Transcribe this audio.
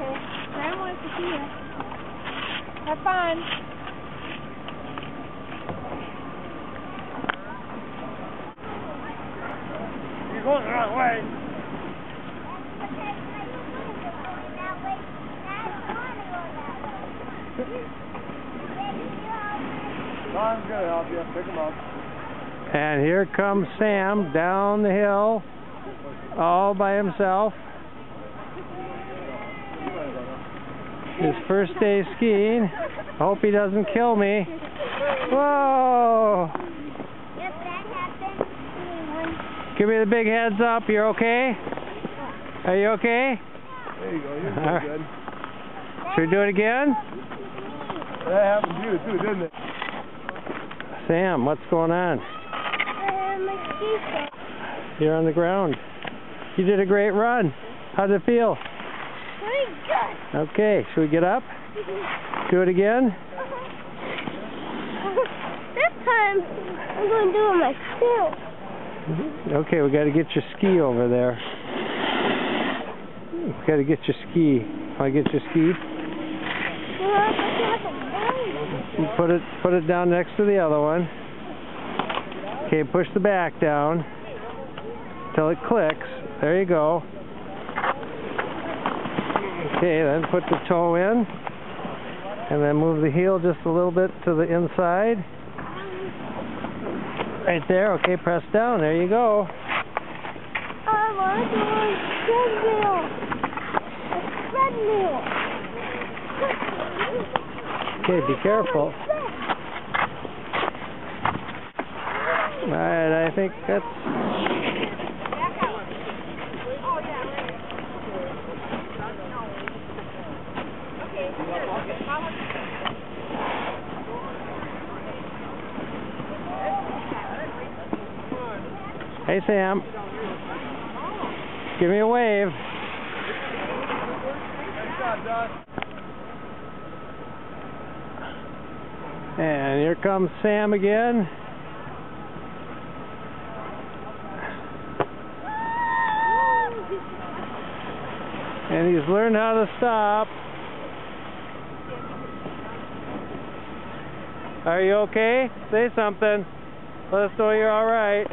Okay. Sam wants to see you. Have fun. You're going the wrong way. Don's gonna help you. Pick him up. And here comes Sam down the hill, all by himself. His first day skiing. I hope he doesn't kill me. Whoa! Yep, that happened. Give me the big heads up. You're okay? Are you okay? There you go. You're doing good. Should we do it again? That happened to you too, didn't it? Sam, what's going on? My ski. You're on the ground. You did a great run. How did it feel? Pretty good. Okay, should we get up? Do it again? This time, I'm going to do it myself. Okay, we got to get your ski over there. We got to get your ski. Want to get your ski? Put it down next to the other one. Okay, push the back down till it clicks. There you go. Okay, then put the toe in, and then move the heel just a little bit to the inside. Right there. Okay, press down. There you go. I want to do a treadmill. A treadmill. Okay, be careful. Alright, I think that's... Hey, Sam. Give me a wave. And here comes Sam again. And he's learned how to stop. Are you okay? Say something. Let us know you're all right.